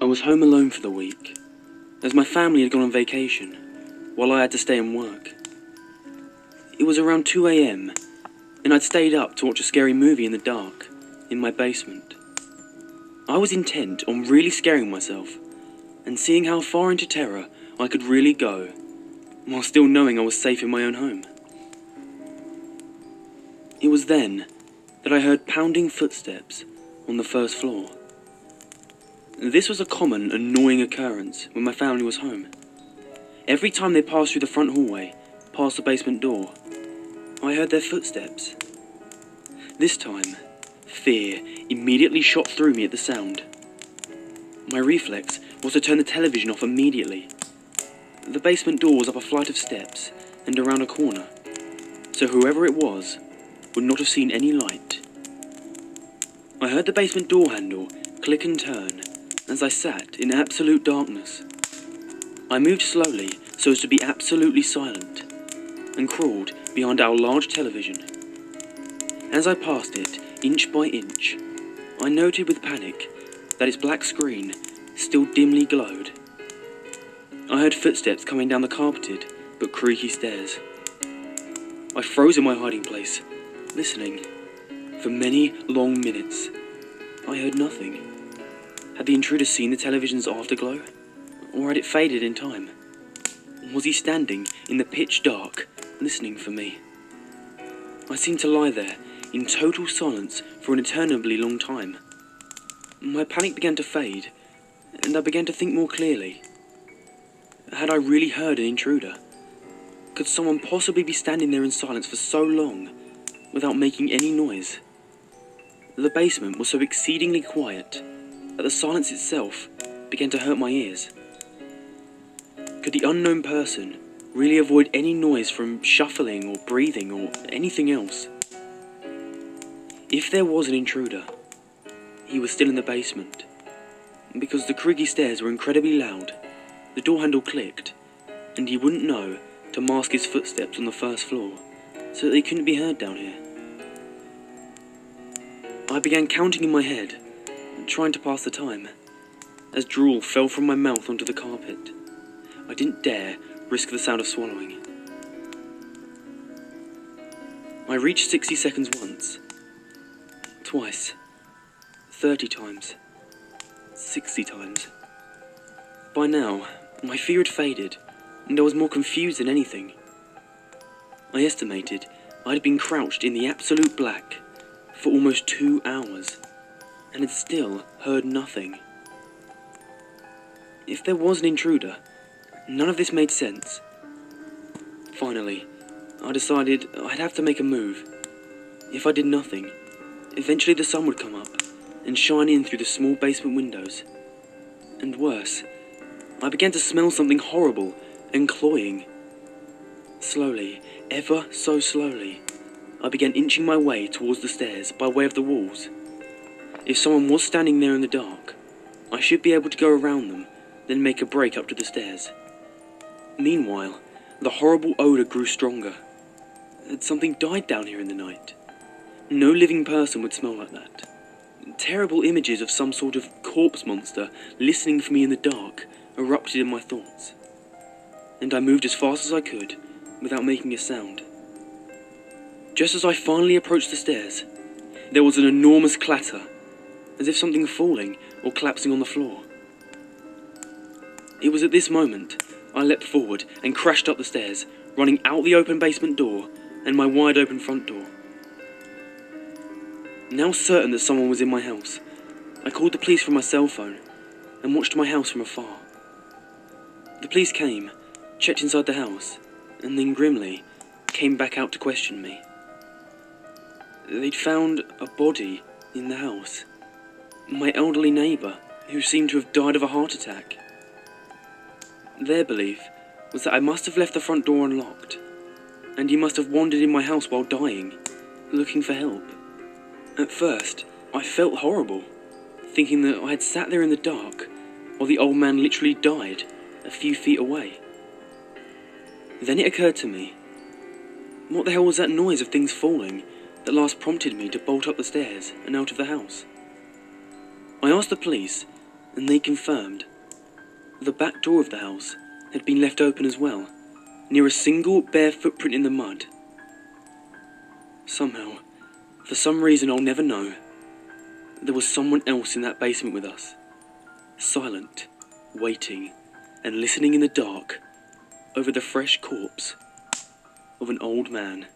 I was home alone for the week, as my family had gone on vacation, while I had to stay and work. It was around 2 AM, and I'd stayed up to watch a scary movie in the dark, in my basement. I was intent on really scaring myself, and seeing how far into terror I could really go, while still knowing I was safe in my own home. It was then that I heard pounding footsteps on the first floor. This was a common, annoying occurrence when my family was home. Every time they passed through the front hallway, past the basement door, I heard their footsteps. This time, fear immediately shot through me at the sound. My reflex was to turn the television off immediately. The basement door was up a flight of steps and around a corner, so whoever it was would not have seen any light. I heard the basement door handle click and turn as I sat in absolute darkness. I moved slowly so as to be absolutely silent and crawled behind our large television. As I passed it, inch by inch, I noted with panic that its black screen still dimly glowed. I heard footsteps coming down the carpeted but creaky stairs. I froze in my hiding place, listening. For many long minutes, I heard nothing. Had the intruder seen the television's afterglow? Or had it faded in time? Was he standing in the pitch dark, listening for me? I seemed to lie there, in total silence for an interminably long time. My panic began to fade, and I began to think more clearly. Had I really heard an intruder? Could someone possibly be standing there in silence for so long, without making any noise? The basement was so exceedingly quiet that the silence itself began to hurt my ears. Could the unknown person really avoid any noise from shuffling or breathing or anything else? If there was an intruder, he was still in the basement. Because the creaky stairs were incredibly loud, the door handle clicked, and he wouldn't know to mask his footsteps on the first floor, so that they couldn't be heard down here. I began counting in my head, trying to pass the time, as drool fell from my mouth onto the carpet. I didn't dare risk the sound of swallowing. I reached 60 seconds once, twice, 30 times, 60 times. By now, my fear had faded, and I was more confused than anything. I estimated I had been crouched in the absolute black for almost 2 hours, and had still heard nothing. If there was an intruder, none of this made sense. Finally, I decided I'd have to make a move. If I did nothing, eventually the sun would come up and shine in through the small basement windows. And worse, I began to smell something horrible and cloying. Slowly, ever so slowly, I began inching my way towards the stairs by way of the walls. If someone was standing there in the dark, I should be able to go around them, then make a break up to the stairs. Meanwhile, the horrible odour grew stronger. Had something died down here in the night? No living person would smell like that. Terrible images of some sort of corpse monster listening for me in the dark erupted in my thoughts, and I moved as fast as I could without making a sound. Just as I finally approached the stairs, there was an enormous clatter, as if something falling or collapsing on the floor. It was at this moment I leapt forward and crashed up the stairs, running out the open basement door and my wide open front door. Now certain that someone was in my house, I called the police from my cell phone and watched my house from afar. The police came, checked inside the house, and then grimly came back out to question me. They'd found a body in the house. My elderly neighbour, who seemed to have died of a heart attack. Their belief was that I must have left the front door unlocked, and he must have wandered in my house while dying, looking for help. At first, I felt horrible, thinking that I had sat there in the dark while the old man literally died a few feet away. Then it occurred to me, what the hell was that noise of things falling that last prompted me to bolt up the stairs and out of the house? I asked the police, and they confirmed that the back door of the house had been left open as well, near a single bare footprint in the mud. Somehow, for some reason I'll never know, there was someone else in that basement with us, silent, waiting, and listening in the dark over the fresh corpse of an old man.